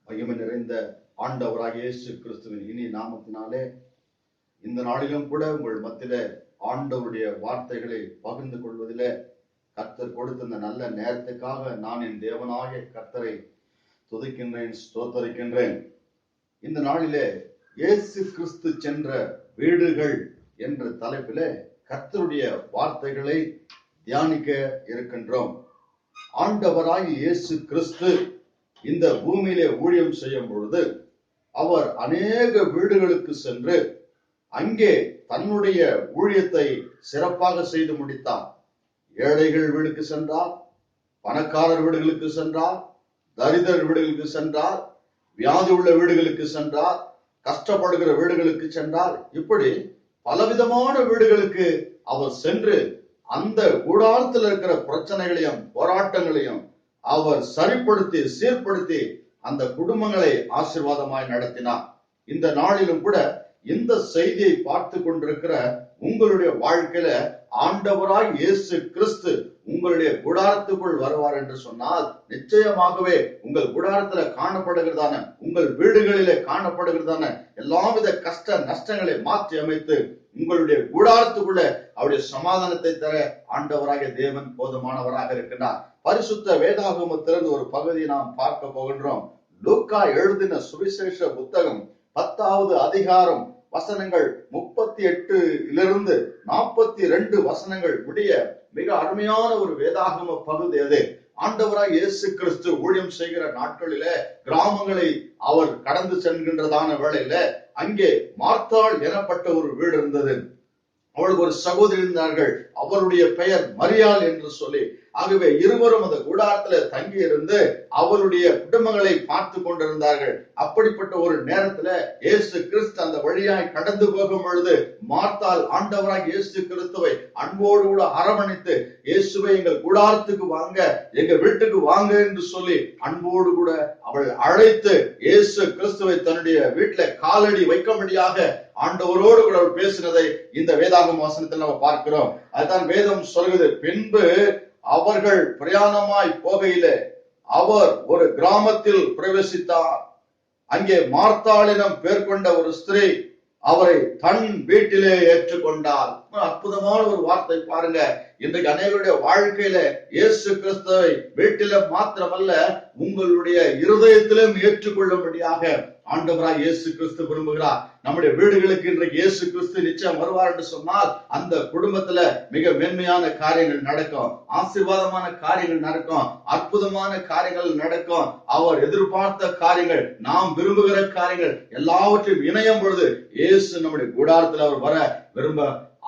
மகிமை நிறைந்த ஆண்டவராகிய இயேசு கிறிஸ்துவின் இனி நாமத்தினாலே இந்த நாளிலும் கூட உங்கள் மத்தியில ஆண்டவருடைய வார்த்தைகளை பகிர்ந்து கொள்வதிலே கர்த்தர் கொடுத்த இந்த நல்ல நேரத்துக்காக நான் என் தேவனாகிய கர்த்தரை துதிக்கின்றேன், ஸ்தோத்தரிக்கின்றேன். இந்த நாளிலே இயேசு கிறிஸ்து சென்ற வீடுகள் என்ற தலைப்பிலே கர்த்தருடைய வார்த்தைகளை தியானிக்க இருக்கின்றோம். ஆண்டவராகிய இயேசு கிறிஸ்து இந்த பூமியிலே ஊழியம் செய்யும் பொழுது அவர் அநேக வீடுகளுக்கு சென்று அங்கே தன்னுடைய ஊழியத்தை சிறப்பாக செய்து முடித்தார். ஏழைகள் வீடுக்கு சென்றார், பணக்காரர் வீடுகளுக்கு சென்றார், தரிதர் வீடுகளுக்கு சென்றார், வியாதி உள்ள வீடுகளுக்கு சென்றார், கஷ்டப்படுகிற வீடுகளுக்கு சென்றார். இப்படி பலவிதமான வீடுகளுக்கு அவர் சென்று அந்த கூடாரத்தில் இருக்கிற பிரச்சனைகளையும் போராட்டங்களையும் அவர் சரிப்படுத்தி சீர்படுத்தி அந்த குடும்பங்களை ஆசீர்வாதமாய் நடத்தினார். இந்த நாளிலும் கூட இந்த செய்தியை பார்த்து கொண்டிருக்கிற உங்களுடைய வாழ்க்கையில ஆண்டவராய் இயேசு கிறிஸ்து உங்களுடைய கூடாரத்துக்குள் வருவார் என்று சொன்னால் நிச்சயமாகவே உங்கள் கூடாரத்துல காணப்படுகிறதான உங்கள் வீடுகளிலே காணப்படுகிறதான எல்லாவித கஷ்ட நஷ்டங்களை மாற்றி அமைத்து உங்களுடைய கூடாரத்துக்குள்ள அவருடைய சமாதானத்தை தர ஆண்டவராகிய தேவன் போதுமானவராக இருக்கிறார். பரிசுத்த வேதாகமத்திலிருந்து ஒரு பகுதியை நாம் பார்க்க போகின்றோம். லூக்கா எழுதின சுவிசேஷ புத்தகம் 10வது அதிகாரம் வசனங்கள் 38 42 வசனங்கள் முடிய மிக அருமையான ஒரு வேதாகம பகுதி அது. ஆண்டவராய் இயேசு கிறிஸ்து ஊழியம் செய்கிற நாட்களிலே கிராமங்களை அவர் கடந்து செல்கின்றதான வேளையில அங்கே மார்த்தாள் எனப்பட்ட ஒரு வீடு இருந்தது. அவளுக்கு ஒரு சகோதரி இருந்தார்கள், அவருடைய பெயர் மரியாள் என்று சொல்லி. ஆகவே இருவரும் அந்த கூடாரத்துல தங்கி இருந்து அவருடைய குடும்பங்களை பார்த்து கொண்டிருந்தார்கள். அப்படிப்பட்ட ஒரு நேரத்துல இயேசு கிறிஸ்து அந்த வழியாய் கடந்து போகும் பொழுது மார்த்தாள் ஆண்டவராக இயேசு கிறிஸ்துவை அன்போடு கூட அரவணைத்து, இயேசுவை எங்கள் கூடாரத்துக்கு வாங்க, எங்க வீட்டுக்கு வாங்க என்று சொல்லி அன்போடு கூட அவள் அழைத்து இயேசு கிறிஸ்துவை தன்னுடைய வீட்டுல காலடி வைக்கும்படியாக ஆண்டவரோடு கூட அவள் பேசினதை இந்த வேதாகம வசனத்தில் நம்ம பார்க்கிறோம். அதுதான் வேதம் சொல்கிறது. பின்பு அவர்கள் பிரயாணமாய் போகையிலே அவர் ஒரு கிராமத்தில் பிரவேசித்தார். அங்கே மார்த்தாளினம் பேர் கொண்ட ஒரு ஸ்திரீ அவரை தன் வீட்டிலே ஏற்றுக்கொண்டார். அற்புதமான ஒரு வார்த்தை பாருங்க. இன்றைக்கு அநேகருடைய வாழ்க்கையில இயேசு கிறிஸ்துவை வீட்டில மாத்திரமல்ல உங்களுடைய இருதயத்திலும் ஏற்றுக்கொள்ளும்படியாக ஆண்டவராய் இயேசு கிறிஸ்து விரும்புகிறார். நம்முடைய வீடுகளுக்கு இன்றைக்கு இயேசு கிறிஸ்து நிச்சயம் வருவார் என்று சொன்னால் அந்த குடும்பத்துல மிக மென்மையான காரியங்கள் நடக்கும், ஆசீர்வாதமான காரியங்கள் நடக்கும், அற்புதமான காரியங்கள் நடக்கும். அவர் எதிர்பார்த்த காரியங்கள், நாம் விரும்புகிற காரியங்கள் எல்லாவற்றையும் இணையும் பொழுது இயேசு நம்முடைய கூடாரத்தில் அவர் வர விரும்ப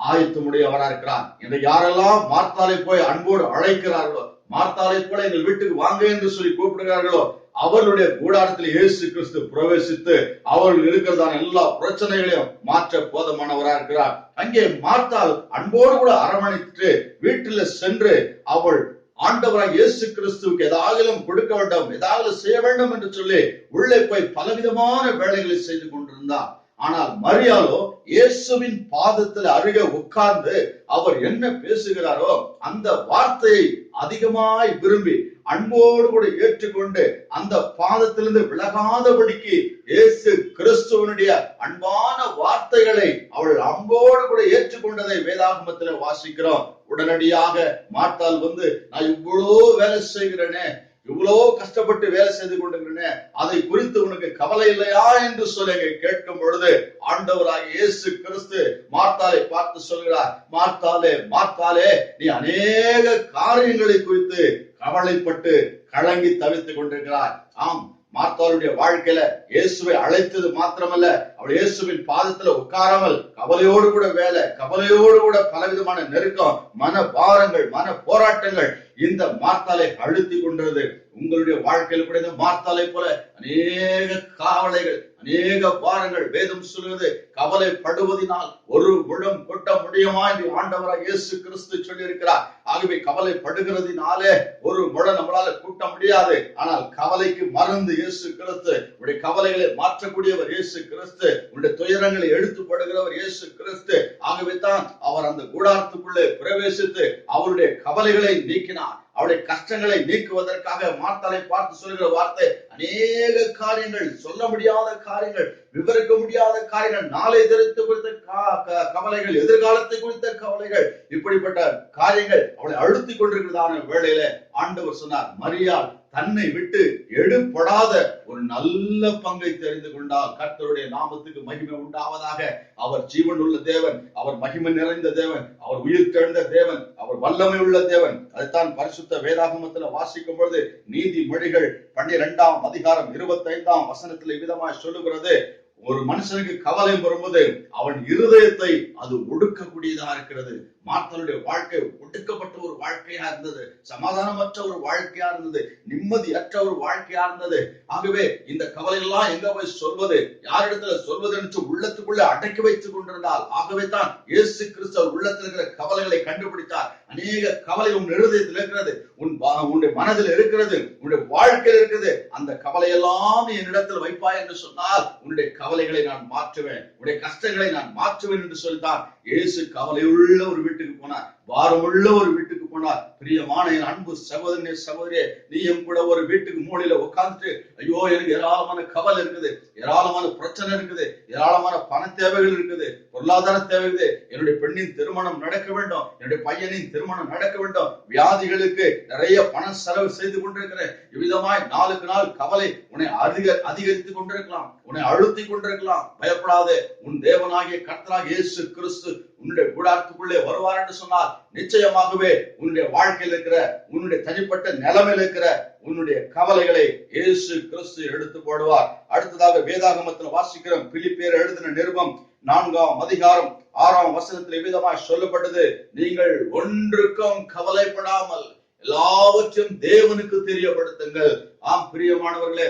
ஆயத்தமுடையவராக இருக்கிறார். இன்று யாரெல்லாம் மார்த்தாளை போய் அன்போடு அழைக்கிறார்களோ, மார்த்தாளை போல எங்கள் வீட்டுக்கு வாங்க என்று சொல்லி கூப்பிடுகிறார்களோ, அவர்களுடைய கூடாரத்தில் இயேசு கிறிஸ்து பிரவேசித்து அவர்கள் இருக்கிறதான எல்லா பிரச்சனைகளையும் மாற்ற போதுமானவராக இருக்கிறார். அங்கே மார்த்தாள் அன்போடு கூட அரவணைத்து வீட்டில சென்று அவள் ஆண்டவராக இயேசு கிறிஸ்துவுக்கு ஏதாவது கொடுக்க வேண்டும், ஏதாவது செய்ய வேண்டும் என்று சொல்லி உள்ளே போய் பலவிதமான வேலைகளை செய்து கொண்டிருந்தார். ஆனால் மரியாளோ இயேசுவின் பாதத்தில் அருகே உட்கார்ந்து அவர் என்ன பேசுகிறாரோ அந்த வார்த்தையை அதிகமாய் விரும்பி அன்போடு கூட ஏற்றுக்கொண்டு அந்த பாதத்திலிருந்து விலகாதபடிக்கு இயேசு கிறிஸ்துவனுடைய அன்பான வார்த்தைகளை அவள் அன்போடு கூட ஏற்றுக்கொண்டதை வேதாகமத்துல வாசிக்கிறோம். உடனடியாக மார்த்தாள் வந்து, நான் இவ்வளோ வேலை செய்கிறேனே, இவ்வளவு கஷ்டப்பட்டு வேலை செய்து கொண்டிருக்கிறேன், அதை குறித்து உனக்கு கவலை இல்லையா என்று சொல்லி கேட்கும் பொழுது ஆண்டவராகிய இயேசு கிறிஸ்து மார்த்தாளை பார்த்து சொல்கிறார், மார்த்தாளே மார்த்தாளே, நீ அநேக காரியங்களை குறித்து கவலைப்பட்டு கலங்கி தவித்துக் கொண்டிருக்கிறார். ஆம், மார்த்தாளுடைய வாழ்க்கையில இயேசுவை அழைத்தது மாத்திரமல்ல, அவள் இயேசுவின் பாதத்துல உட்காராமல் கவலையோடு கூட வேலை, கவலையோடு கூட பலவிதமான நெருக்கம், மன பாரங்கள், மன போராட்டங்கள் இந்த மார்த்தாளை அழுத்தி கொண்டது. உங்களுடைய வாழ்க்கையில கூட இந்த மார்த்தாளை போல அநேக கவலைகள், அநேக பாரங்கள். வேதம் சொல்கிறது, கவலைப்படுவதனால் ஒரு முழம் கொட்ட முடியுமா என்று ஆண்டவராக இயேசு கிறிஸ்து சொல்லி இருக்கிறார். ஆகவே கவலைப்படுகிறதுனாலே ஒரு முழம் நம்மளால கூட்ட முடியாது. ஆனால் கவலைக்கு மருந்து இயேசு கிறிஸ்து. உடைய கவலைகளை மாற்றக்கூடியவர் இயேசு கிறிஸ்து. உடைய துயரங்களை எடுத்துப்படுகிறவர் இயேசு கிறிஸ்து. ஆகவே தான் அவர் அந்த கூடாரத்துக்குள்ளே பிரவேசித்து அவருடைய கவலைகளை நீக்கினார். அவளுடைய கஷ்டங்களை நீக்குவதற்காக மார்த்தாளை பார்த்து சொல்கிற வார்த்தை, அநேக காரியங்கள், சொல்ல முடியாத காரியங்கள், விவரிக்க முடியாத காரியங்கள், நாளை தெரிந்து குறித்த கவலைகள், எதிர்காலத்தை குறித்த கவலைகள், இப்படிப்பட்ட காரியங்கள் அவளை அழுத்தி கொண்டிருக்கிறதான வேளையில ஆண்டவர் சொன்னார், மரியாள் தன்னை விட்டு எடுபடாத ஒரு நல்ல பங்கை தெரிந்து கொண்டால் கர்த்தருடைய நாமத்துக்கு மகிமை உண்டாவதாக. அவர் ஜீவன் உள்ள தேவன், அவர் மகிமை நிறைந்த தேவன், அவர் உயிர் தெழுந்த தேவன், அவர் வல்லமை உள்ள தேவன். அதைத்தான் பரிசுத்த வேதாகமத்துல வாசிக்கும் பொழுது நீதிமொழிகள் 12ஆம் அதிகாரம் 25ஆம் வசனத்தில் விதமாய் சொல்லுகிறது, ஒரு மனுஷனுக்கு கவலை வரும்போது அவன் இருதயத்தை அது ஒடுக்கக்கூடியதா இருக்கிறது. மார்த்தாளுடைய வாழ்க்கை ஒடுக்கப்பட்ட ஒரு வாழ்க்கையா இருந்தது, சமாதானமற்ற ஒரு வாழ்க்கையா இருந்தது, நிம்மதியற்ற ஒரு வாழ்க்கையா இருந்தது. ஆகவே இந்த கவலை எல்லாம் எங்க போய் சொல்வது, யாரிடத்துல சொல்வது என்று உள்ளத்துக்குள்ள அடக்கி வைத்துக் கொண்டிருந்தால், ஆகவே தான் இயேசு கிறிஸ்து உள்ளத்தில் இருக்கிற கவலைகளை கண்டுபிடித்தார். அநேக கவலை உன் இருதயத்தில் இருக்கிறது, உன்னுடைய மனதில் இருக்கிறது, உன்னுடைய வாழ்க்கையில் இருக்கிறது. அந்த கவலையெல்லாம் என்னிடத்தில் வைப்பாய் என்று சொன்னால் உன்னுடைய கவலைகளை நான் மாற்றுவேன், உன்னுடைய கஷ்டங்களை நான் மாற்றுவேன் என்று சொல்லித்தான் இயேசு கவலையுள்ள ஒரு வீட்டுக்கு போனார், பாரமுள்ள ஒரு வீட்டுக்கு போனார். பிரியமான என் அன்பு சகோதரனே, சகோதரியே, நீயும் கூட ஒரு வீட்டுக்கு மூலையில உட்கார்ந்துட்டு, ஐயோ எனக்கு ஏராளமான கவலை இருக்குது, ஏராளமான பிரச்சனை இருக்குது, ஏராளமான பண தேவைகள் இருக்குது, பொருளாதார தேவை இருக்குது, என்னுடைய பெண்ணின் திருமணம் நடக்க வேண்டும், என்னுடைய பையனின் திருமணம் நடக்க வேண்டும், வியாதிகளுக்கு நிறைய பணம் செலவு செய்து கொண்டிருக்கிறேன். இவ்விதமாய் நாளுக்கு நாள் கவலை உன்னை அதிகரித்துக் கொண்டிருக்கலாம், உன்னை அழுத்தி கொண்டிருக்கலாம். பயப்படாதே, உன் தேவனாகிய கர்த்தராகிய இயேசு கிறிஸ்து உன்னுடைய கூடாரத்துக்குள்ளே வருவார் என்று சொன்னால் நிச்சயமாகவே உன்னுடைய வாழ்க்கையில் இருக்கிற, உன்னுடைய தனிப்பட்ட நிலைமையில் இருக்கிற உன்னுடைய கவலைகளை இயேசு கிறிஸ்து எடுத்து போடுவார். அடுத்ததாக வேதாகமத்தில் வாசிக்கிறோம், பிலிப்பியர் எழுதின நிருபம் 4ஆம் அதிகாரம் 6ஆம் வசனத்தில் விதமாய் சொல்லப்பட்டது, நீங்கள் ஒன்றுக்கும் கவலைப்படாமல் எல்லாவற்றையும் தேவனுக்கு தெரியப்படுத்துங்கள். ஆம் பிரியமானவர்களே,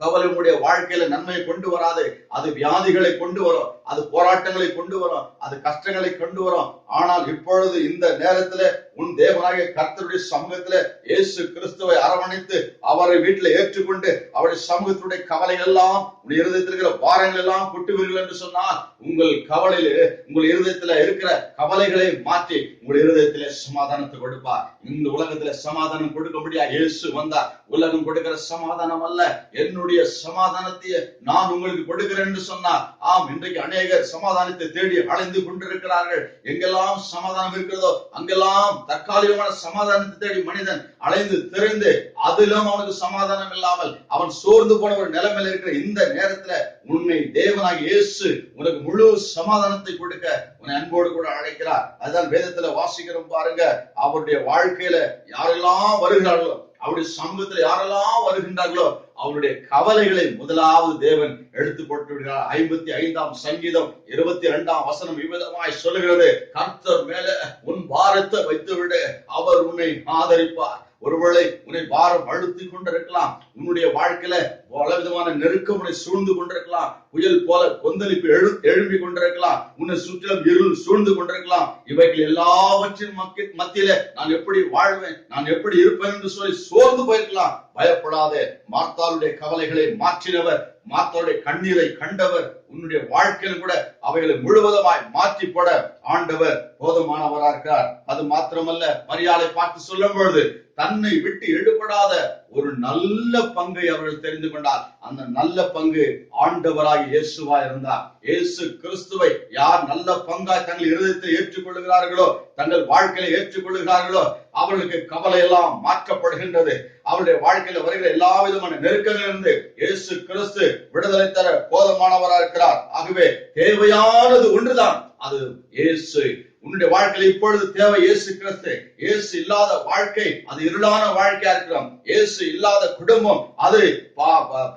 கவலை உங்களுடைய வாழ்க்கையில நன்மையை கொண்டு வராது, அது வியாதிகளை கொண்டு வரும், அது போராட்டங்களை கொண்டு வரும், அது கஷ்டங்களை கொண்டு வரும். ஆனால் இப்பொழுது இந்த நேரத்துல உன் தேவனாகிய கர்த்தருடைய சமூகத்துல இயேசு கிறிஸ்துவை அரவணைத்து அவரை வீட்டுல ஏற்றுக்கொண்டு அவருடைய சமூகத்துடைய கவலை எல்லாம், உன் இருதயத்தில் இருக்கிற பாரங்கள் எல்லாம் கொட்டுவீர்கள் என்று சொன்னால் உங்கள் கவலையில, உங்கள் இருதயத்துல இருக்கிற கவலைகளை மாற்றி உங்கள் இருதயத்திலே சமாதானத்தை கொடுப்பார். இந்த உலகத்துல சமாதானம் கொடுக்க முடியாது, இயேசு வந்தார். உலகம் கொடுக்கிற சமாதானம் அல்ல, என்னுடைய சமாதானத்தை நான் உங்களுக்கு கொடுக்கிறேன் என்று சொன்னார். ஆம், இன்றைக்கு அநேகர் சமாதானத்தை தேடி அலைந்து கொண்டிருக்கிறார்கள். எங்கெல்லாம் சமாதானம் இருக்கிறதோ அங்கெல்லாம் தற்காலிகமான சமாதானத்தை தேடி மனிதன் அலைந்து திரைந்து, அதிலும் அவனுக்கு சமாதானம் இல்லாமல் அவன் சோர்ந்து போன ஒரு நிலைமையில இருக்கிற இந்த நேரத்துல உன்னை தேவனாகிய இயேசு உனக்கு முழு சமாதானத்தை கொடுக்க உன்னை அன்போடு கூட அழைக்கிறார். அதுதான் வேதத்துல வாசிக்கிறோம் பாருங்க. அவருடைய வாழ்க்கையில யாரெல்லாம் வருகிறார்களோ, அவருடைய சமூகத்துல யாரெல்லாம் வருகின்றார்களோ அவருடைய கவலைகளை முதலாவது தேவன் எடுத்து போட்டு விடுகிறார். 55ஆம் சங்கீதம் 22ஆம் வசனம் இவ்விதமாய் சொல்லுகிறது, கர்த்தர் மேல உன் பாரத்தை வைத்து விடு, அவர் உன்னை ஆதரிப்பார். ஒருவேளை உன்னை பாரம் அழுத்தி கொண்டிருக்கலாம், உன்னுடைய வாழ்க்கையில பல விதமான நெருக்கம் உன்னை சூழ்ந்து கொண்டிருக்கலாம், புயல் போல கொந்தளிப்பு எழும்பி கொண்டிருக்கலாம், உன்னை சுற்றிலும் இருள் சூழ்ந்து கொண்டிருக்கலாம். இவைகள் எல்லாவற்றின் மத்தியில நான் எப்படி வாழ்வேன், நான் எப்படி இருப்பேன் என்று சொல்லி சோர்ந்து போயிருக்கலாம். பயப்படாதே, மார்த்தாளுடைய கவலைகளை மாற்றினவர், மார்த்தாளுடைய கண்ணீரை கண்டவர், உன்னுடைய வாழ்க்கையில் கூட அவைகளை முழுவதுமாய் மாற்றி போட ஆண்டவர் போதுமானவராக இருக்கிறார். அது மாத்திரமல்ல, மரியாதை பார்த்து சொல்லும் பொழுது தன்னை விட்டு எடுபடாத ஒரு நல்ல பங்கை அவர்கள் தெரிந்து கொண்டார். அந்த நல்ல பங்கு ஆண்டவராய் இயேசுவா இருந்தார். இயேசு கிறிஸ்துவை யார் நல்ல பங்காய் தங்கள் இருதயத்தை ஏற்றுக்கொள்கிறார்களோ, தங்கள் வாழ்க்கையை ஏற்றுக்கொள்கிறார்களோ, அவர்களுக்கு கவலை எல்லாம் மாற்றப்படுகின்றது. அவருடைய வாழ்க்கையில வருகிற எல்லா விதமான நெருக்கங்களிலிருந்து இயேசு கிறிஸ்து விடுதலை தர போதுமானவராக இருக்கிறார். ஆகவே தேவையானது ஒன்றுதான், அது இயேசு. உன்னுடைய வாழ்க்கையில் இப்பொழுது தேவை இயேசு கிறிஸ்து. இயேசு இல்லாத வாழ்க்கை அது இருளான வாழ்க்கையா இருக்கிறோம். இயேசு இல்லாத குடும்பம் அது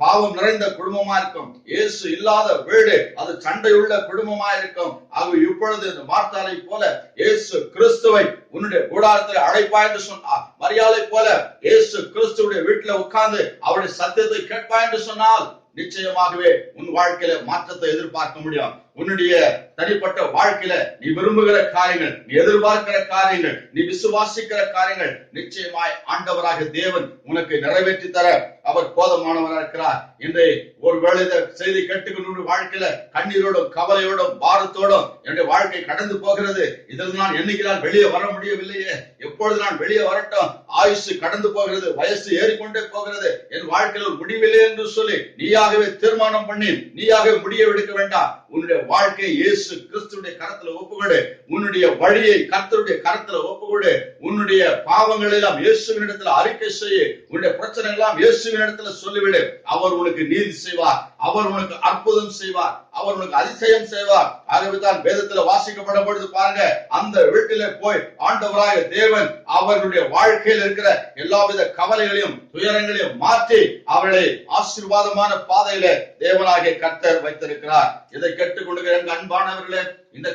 பாவம் நிறைந்த குடும்பமா இருக்கும். இயேசு இல்லாத வீடு அது சண்டையுள்ள குடும்பமா இருக்கும். ஆகவே இப்பொழுது இந்த மார்த்தாளை போல இயேசு கிறிஸ்துவை உன்னுடைய கூடாரத்தில் அழைப்பா என்று சொன்னார். மரியாதை போல இயேசு கிறிஸ்துடைய வீட்டுல உட்கார்ந்து அவருடைய சத்தியத்தை கேட்பா என்று சொன்னால் நிச்சயமாகவே உன் வாழ்க்கையில மாற்றத்தை எதிர்பார்க்க முடியும். உன்னுடைய தனிப்பட்ட வாழ்க்கையில நீ விரும்புகிற காரியங்கள், நீ எதிர்பார்க்கிற காரியங்கள், நீ விசுவாசிக்கிற காரியங்கள் நிச்சயமாய் ஆண்டவராக தேவன் உனக்கு நிறைவேற்றி தர அவர் போதுமானவராக இருக்கிறார். இன்றைய ஒருவேளை இந்த செய்தி கேட்டுக்கொண்டு வாழ்க்கையில கண்ணீரோடும் கவலையோடும் பாரத்தோடும் என்னுடைய வாழ்க்கை கடந்து போகிறது. இதில் நான் என்னைக்கு நான் வெளியே வர முடியவில்லையே, எப்பொழுது நான் வெளியே வரட்டும், ஆயுசு கடந்து போகிறது, வயசு ஏறிக்கொண்டே போகிறது, என் வாழ்க்கையில் ஒரு முடிவில்லை என்று சொல்லி நீயாகவே தீர்மானம் பண்ணி நீயாகவே முடிய எடுக்க வேண்டாம். உன்னுடைய வாழ்க்கையை இயேசு கிறிஸ்துடைய கரத்துல ஒப்புக்கொடு. உன்னுடைய வழியை கர்த்தருடைய கரத்துல ஒப்புக்கொடு. உன்னுடைய பாவங்கள் எல்லாம் இயேசுவின் இடத்துல அறிக்கை செய்ய. உன்னுடைய பிரச்சனை எல்லாம் இயேசுவின் இடத்துல சொல்லிவிடு. அவர் உனக்கு நீதி செய்வார், அவர் உனக்கு அற்புதம் செய்வார், அவர் உனக்கு அதிசயம் செய்வார். ஆகவேதான் வேதத்துல வாசிக்கப்படும் பொழுது பாருங்க, அந்த வீட்டில போய் ஆண்டவராக தேவன் அவர்களுடைய வாழ்க்கையில் இருக்கிற எல்லாவித கவலைகளையும் துயரங்களையும் மாற்றி அவர்களை ஆசீர்வாதமான பாதையில தேவனாகிய கர்த்தர் வைத்திருக்கிறார். இதை கேட்டுக்கொண்டு அன்பானவர்களே, இந்த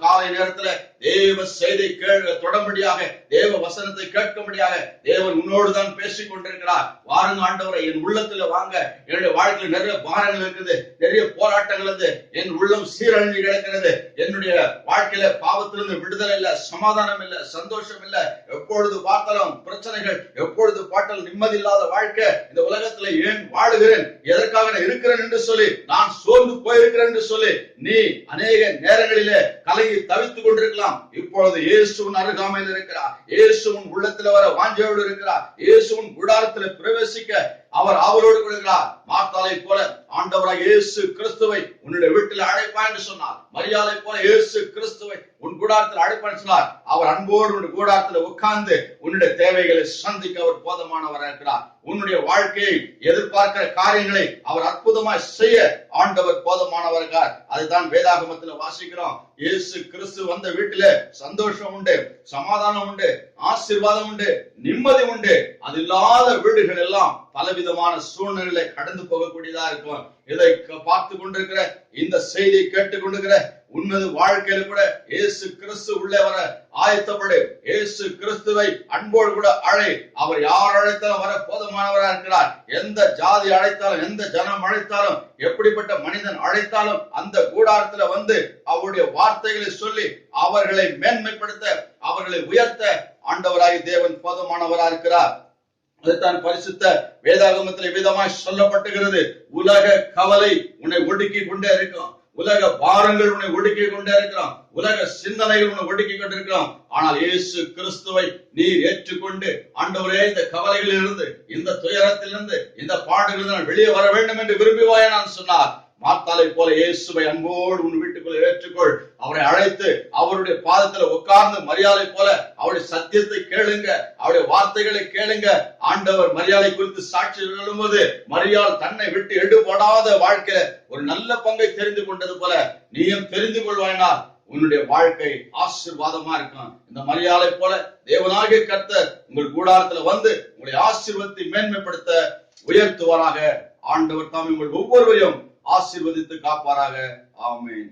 காலை நேரத்துல தேவ செய்தி தொடர்படியாக தேவ வசனத்தை கேட்கும்படியாக தேவன் உன்னோடுதான் பேசிக் கொண்டிருக்கிறார். வாருங்க ஆண்டவரை, என் உள்ளத்துல வாங்க. என்னுடைய வாழ்க்கையில் நிறைய பாரங்கள் இருக்குது, நிறைய போராட்டங்கள் இருந்து என் உள்ளம் சீரழிஞ்சு கிடக்கிறது. என்னுடைய வாழ்க்கையில பாவத்திலிருந்து விடுதலை இல்ல, சமாதானம் இல்ல, சந்தோஷம் இல்ல, எப்பொழுது பார்த்தாலும் பிரச்சனைகள், எப்பொழுது பார்த்தாலும் நிம்மதி இல்லாத வாழ்க்கை. இந்த உலகத்துல ஏன் வாழுகிறேன், எதற்காக நான் இருக்கிறேன் என்று சொல்லி நான் சோர்ந்து போயிருக்கிறேன் என்று சொல்லி நீ அநேக நேரங்களிலே கலங்கி தவித்துக் கொண்டிருக்கலாம். இப்பொழுது இயேசுவின் அருகாமையில் இருக்கிறார். இயேசுவின் உள்ளத்துல வர வாஞ்சையோடு இருக்கிறார். இயேசுவின் கூடாரத்தில் பிரவேசிக்க அவர் ஆவலோடு கொடுக்கிறார். மார்த்தாளை போல ஆண்டவராக இயேசு கிறிஸ்துவை உன்னுடைய வீட்டில் அழைப்பான் என்று சொன்னார். மரியாதை போல இயேசு கிறிஸ்துவை உன் கூடாரத்தில் அழைப்பான் சொன்னார். அவர் அன்போடு உன் கூடாரத்தில் உட்கார்ந்து உன்னுடைய தேவைகளை சந்திக்க அவர் போதுமானவராக இருக்கிறார். உன்னுடைய வாழ்க்கையை எதிர்பார்க்கிற காரியங்களை அவர் அற்புதமாய் செய்ய ஆண்டவர் போதுமானவர் இருக்கிறார். அதுதான் வேதாகமத்தில் வாசிக்கிறோம். இயேசு கிறிஸ்து வந்த வீட்டில சந்தோஷம் உண்டு, சமாதானம் உண்டு, ஆசீர்வாதம் உண்டு, நிம்மதி உண்டு. அது இல்லாத வீடுகள் எல்லாம் பலவிதமான சூழ்நிலைகளை கடந்து போகக்கூடியதா இருக்கும். இதை பார்த்து கொண்டிருக்கிற, இந்த செய்தியை கேட்டுக் கொண்டிருக்கிற உன்னது வாழ்க்கையில கூட இயேசு கிறிஸ்து உள்ளே வர ஆயத்தப்படு. இயேசு கிறிஸ்துவை அன்போடு கூட அழை. அவர் யார் அழைத்தாலும் வர போதுமானவராக இருக்கிறார். எந்த ஜாதி அழைத்தாலும், எந்த ஜனம் அழைத்தாலும், எப்படிப்பட்ட மனிதன் அழைத்தாலும் அந்த கூடாரத்துல வந்து அவருடைய வார்த்தைகளை சொல்லி அவர்களை மேன்மைப்படுத்த, அவர்களை உயர்த்த ஆண்டவராகி தேவன் போதுமானவராக இருக்கிறார். அதுதான் பரிசுத்த வேதாகமத்தில் விதமாய் சொல்லப்பட்டுகிறது. உலக கவலை உன்னை ஒடுக்கி கொண்டே இருக்கும், உலக பாரங்கள் உன்னை ஒடுக்கி கொண்டே இருக்கிறோம், உலக சிந்தனைகள் உன்னை ஒடுக்கி கொண்டிருக்கிறோம். ஆனால் இயேசு கிறிஸ்துவை நீர் ஏற்றுக்கொண்டு, ஆண்டவரே இந்த கவலைகளில் இருந்து, இந்த துயரத்திலிருந்து, இந்த பாடுகளிலிருந்து நான் வெளியே வர வேண்டும் என்று விரும்புவாயே நான் சொன்னார். மார்த்தாளை போல இயேசுவை அன்போடு உன் வீட்டுக்குள்ள ஏற்றுக்கொள். அவரை அழைத்து அவருடைய பாதத்துல உட்கார்ந்து மரியாதை போல அவருடைய சத்தியத்தை கேளுங்க, அவருடைய வார்த்தைகளை கேளுங்க. ஆண்டவர் மரியாதை குறித்து சாட்சி சொல்லும்போது மரியாள் தன்னை விட்டு எடுபடாத வாழ்க்கையில ஒரு நல்ல பங்கை தெரிந்து கொண்டது போல நீயும் தெரிந்து கொள்வாயினா உன்னுடைய வாழ்க்கை ஆசீர்வாதமா இருக்கும். இந்த மரியாதை போல தேவனாகிய கர்த்தர் உங்கள் கூடாரத்துல வந்து உங்களுடைய ஆசீர்வாதத்தை மேன்மைப்படுத்த உயர்த்துவாராக. ஆண்டவர் தாம் உங்கள் ஒவ்வொருவரையும் ஆசீர்வதித்து காப்பாராக. ஆமென்.